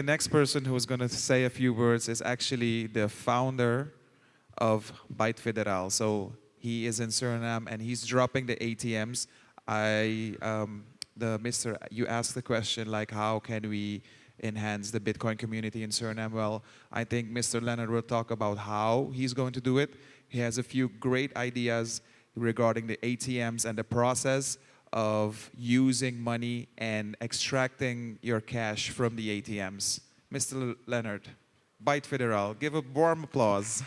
The next person who's going to say a few words is actually the founder of Byte Federal. So he is in Suriname and he's dropping the ATMs. You asked the question like, how can we enhance the Bitcoin community in Suriname? Well, I think Mr. Lennart will talk about how he's going to do it. He has a few great ideas regarding the ATMs and the process of using money and extracting your cash from the ATMs. Mr. Lennart, Byte Federal, give a warm applause.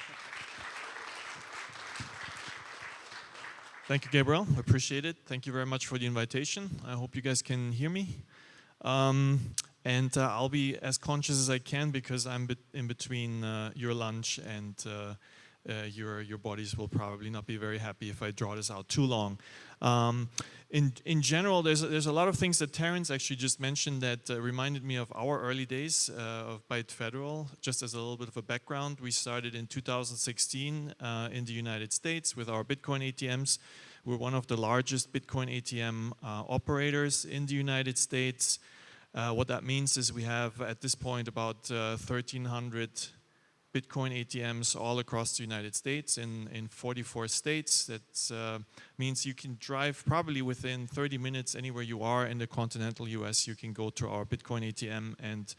Thank you, Gabriel. Appreciate it. Thank you very much for the invitation. I hope you guys can hear me. I'll be as conscious as I can because I'm in between your lunch and your bodies will probably not be very happy if I draw this out too long. In general, there's a lot of things that Terence actually just mentioned that reminded me of our early days of Byte Federal. Just as a little bit of a background, we started in 2016 in the United States with our Bitcoin ATMs. We're one of the largest Bitcoin ATM operators in the United States. What that means is we have at this point about 1,300 Bitcoin ATMs all across the United States in 44 states. That means you can drive probably within 30 minutes anywhere you are in the continental US. You can go to our Bitcoin ATM and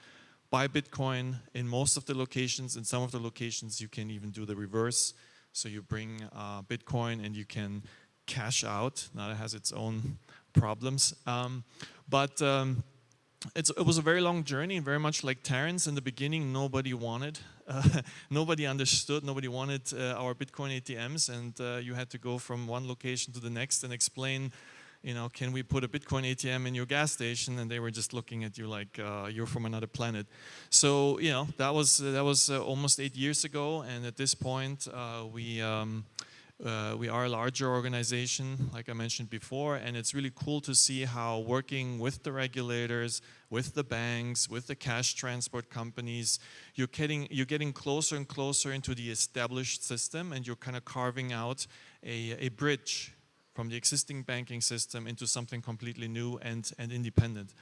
buy Bitcoin in most of the locations. In some of the locations you can even do the reverse. So you bring Bitcoin and you can cash out. Now it has its own problems. It was a very long journey, very much like Terence. In the beginning, nobody wanted, nobody understood, nobody wanted our Bitcoin ATMs, and you had to go from one location to the next and explain, can we put a Bitcoin ATM in your gas station? And they were just looking at you like you're from another planet. So, that was almost 8 years ago, and at this point, we are a larger organization, like I mentioned before, and it's really cool to see how working with the regulators, with the banks, with the cash transport companies, you're getting closer and closer into the established system, and you're kind of carving out a bridge from the existing banking system into something completely new and independent.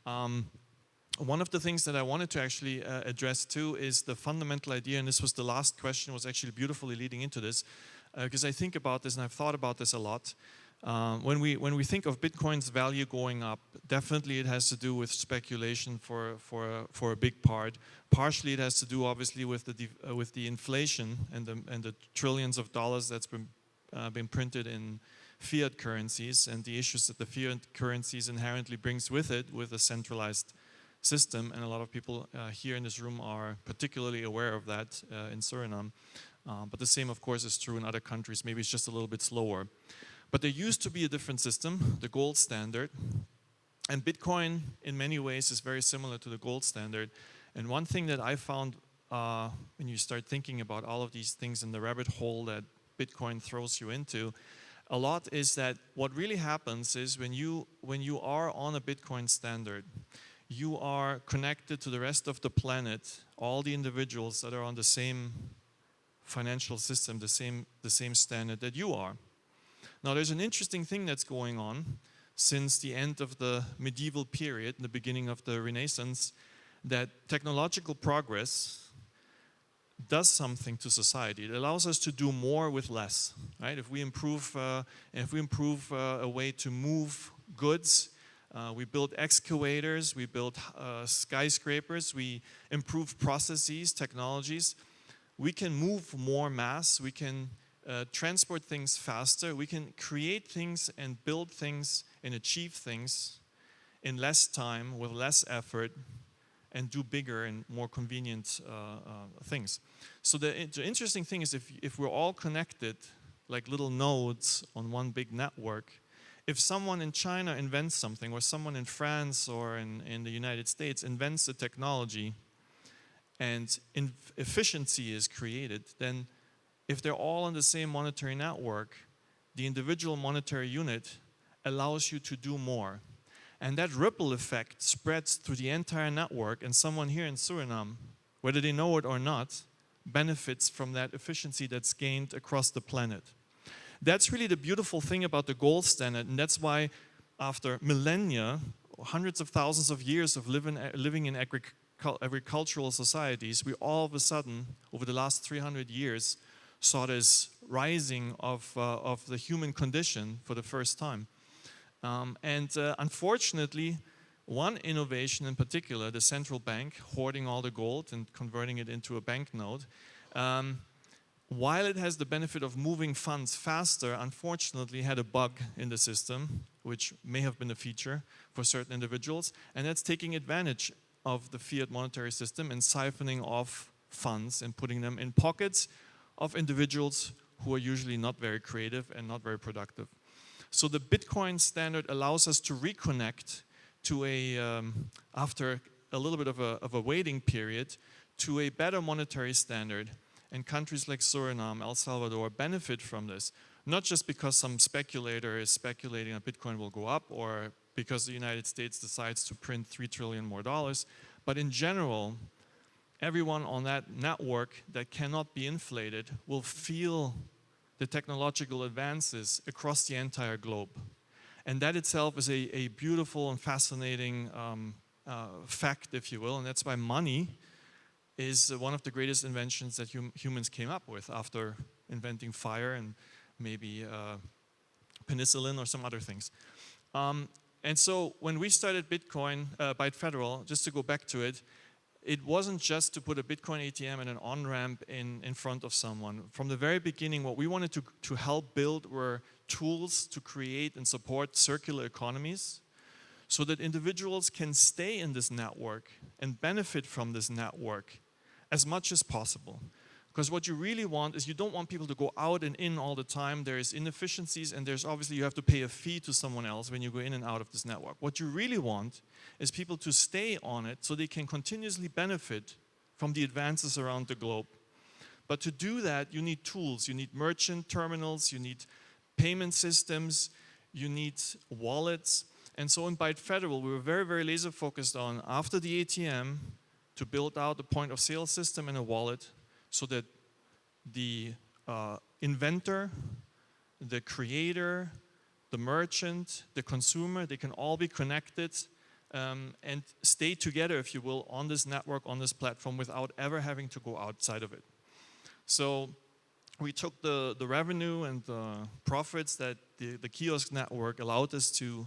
One of the things that I wanted to actually address too is the fundamental idea, and this was the last question, was actually beautifully leading into this, because I think about this and I've thought about this a lot. When we think of Bitcoin's value going up, definitely it has to do with speculation for a big part. Partially it has to do obviously with the inflation and the trillions of dollars that's been printed in fiat currencies and the issues that the fiat currencies inherently brings with it, with a centralized system. And a lot of people here in this room are particularly aware of that in Suriname. But the same, of course, is true in other countries. Maybe it's just a little bit slower. But there used to be a different system, the gold standard. And Bitcoin, in many ways, is very similar to the gold standard. And one thing that I found when you start thinking about all of these things in the rabbit hole that Bitcoin throws you into, a lot is that what really happens is when you are on a Bitcoin standard, you are connected to the rest of the planet, all the individuals that are on the same financial system, the same standard that you are. Now there's an interesting thing that's going on since the end of the medieval period, the beginning of the Renaissance, that technological progress does something to society. It allows us to do more with less, right? If we improve a way to move goods, we build excavators, we build skyscrapers, we improve processes, technologies. We can move more mass, we can transport things faster, we can create things and build things and achieve things in less time, with less effort, and do bigger and more convenient things. So the interesting thing is if we're all connected like little nodes on one big network, if someone in China invents something, or someone in France or in the United States invents a technology, and efficiency is created, then if they're all on the same monetary network, the individual monetary unit allows you to do more. And that ripple effect spreads through the entire network, and someone here in Suriname, whether they know it or not, benefits from that efficiency that's gained across the planet. That's really the beautiful thing about the gold standard, and that's why after millennia, hundreds of thousands of years of living in agricultural societies, we all of a sudden, over the last 300 years, saw this rising of the human condition for the first time. Unfortunately, one innovation in particular, the central bank hoarding all the gold and converting it into a banknote, while it has the benefit of moving funds faster, unfortunately had a bug in the system, which may have been a feature for certain individuals, and that's taking advantage of the fiat monetary system and siphoning off funds and putting them in pockets of individuals who are usually not very creative and not very productive. So the Bitcoin standard allows us to reconnect to after a little bit of a waiting period, to a better monetary standard. And countries like Suriname, El Salvador benefit from this, not just because some speculator is speculating that Bitcoin will go up, or because the United States decides to print $3 trillion more, but in general, everyone on that network that cannot be inflated will feel the technological advances across the entire globe. And that itself is a beautiful and fascinating fact, if you will, and that's why money is one of the greatest inventions that humans came up with after inventing fire and maybe penicillin or some other things. And so when we started Bitcoin, Byte Federal, just to go back to it, it wasn't just to put a Bitcoin ATM and an on-ramp in front of someone. From the very beginning, what we wanted to help build were tools to create and support circular economies so that individuals can stay in this network and benefit from this network as much as possible. Because what you really want is, you don't want people to go out and in all the time. There's inefficiencies, and there's obviously, you have to pay a fee to someone else when you go in and out of this network. What you really want is people to stay on it so they can continuously benefit from the advances around the globe. But to do that, you need tools. You need merchant terminals, you need payment systems, you need wallets. And so in Byte Federal, we were very, very laser focused on, after the ATM, to build out a point of sale system and a wallet, so that the inventor, the creator, the merchant, the consumer, they can all be connected and stay together, if you will, on this network, on this platform, without ever having to go outside of it. So we took the revenue and the profits that the kiosk network allowed us to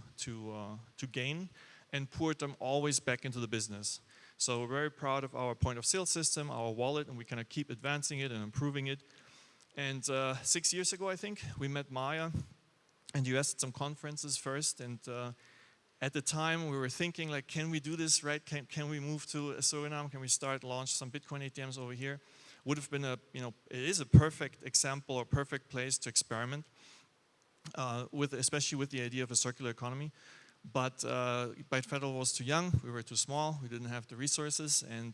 gain, and poured them always back into the business. So we're very proud of our point of sale system, our wallet, and we kind of keep advancing it and improving it. And 6 years ago, I think, we met Maya in the US at some conferences first. And at the time, we were thinking, like, can we do this, right? Can we move to Suriname? Can we launch some Bitcoin ATMs over here? Would have been it is a perfect example or perfect place to experiment especially with the idea of a circular economy. But Byte Federal was too young, we were too small, we didn't have the resources, and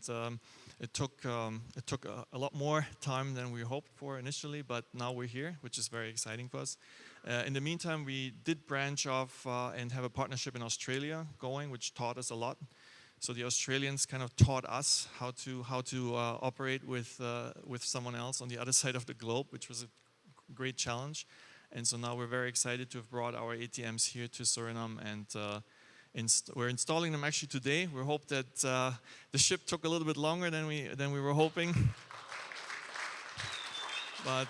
it took a lot more time than we hoped for initially, but now we're here, which is very exciting for us. In the meantime, we did branch off and have a partnership in Australia going, which taught us a lot. So the Australians kind of taught us how to operate with someone else on the other side of the globe, which was a great challenge. And so now we're very excited to have brought our ATMs here to Suriname, and we're installing them actually today. We hope that the ship took a little bit longer than we were hoping. But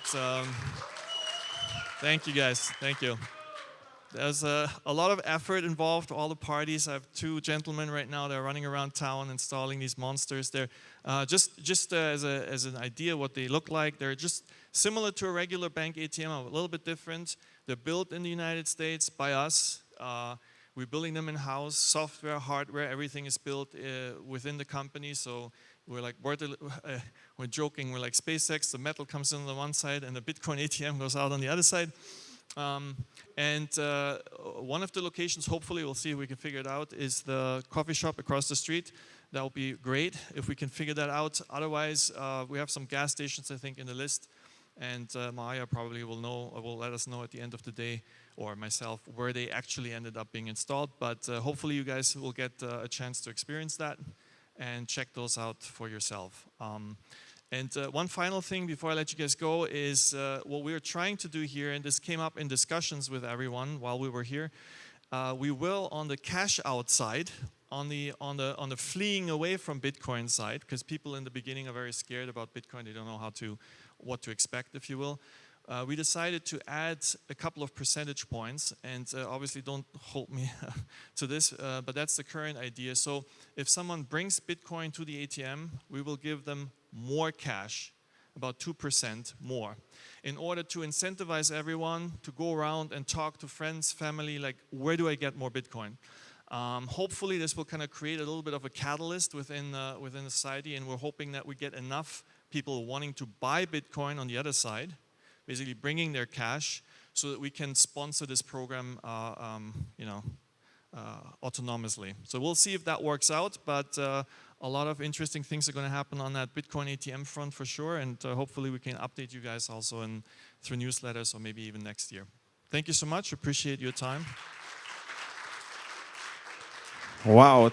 thank you guys, thank you. There's a lot of effort involved, all the parties. I have two gentlemen right now, they're running around town installing these monsters. They're just as an idea what they look like, they're just similar to a regular bank ATM, a little bit different. They're built in the United States by us. We're building them in-house, software, hardware, everything is built within the company. So we're like, we're joking, we're like SpaceX, the metal comes in on the one side and the Bitcoin ATM goes out on the other side. And one of the locations, hopefully we'll see if we can figure it out, is the coffee shop across the street. That would be great if we can figure that out. Otherwise, we have some gas stations, I think, in the list. And Maya probably will let us know at the end of the day, or myself, where they actually ended up being installed. But hopefully you guys will get a chance to experience that and check those out for yourself. And one final thing before I let you guys go is what we're trying to do here, and this came up in discussions with everyone while we were here. We will, on the cash out side, on the fleeing away from Bitcoin side, because people in the beginning are very scared about Bitcoin. They don't know what to expect, if you will. We decided to add a couple of percentage points, and obviously don't hold me to this, but that's the current idea. So if someone brings Bitcoin to the ATM, we will give them more cash, about 2% more, in order to incentivize everyone to go around and talk to friends, family, like, where do I get more Bitcoin? Hopefully this will kind of create a little bit of a catalyst within the society, and we're hoping that we get enough people wanting to buy Bitcoin on the other side, basically bringing their cash, so that we can sponsor this program autonomously. So we'll see if that works out, but a lot of interesting things are going to happen on that Bitcoin ATM front for sure, and hopefully we can update you guys also through newsletters or maybe even next year. Thank you so much. Appreciate your time. Wow.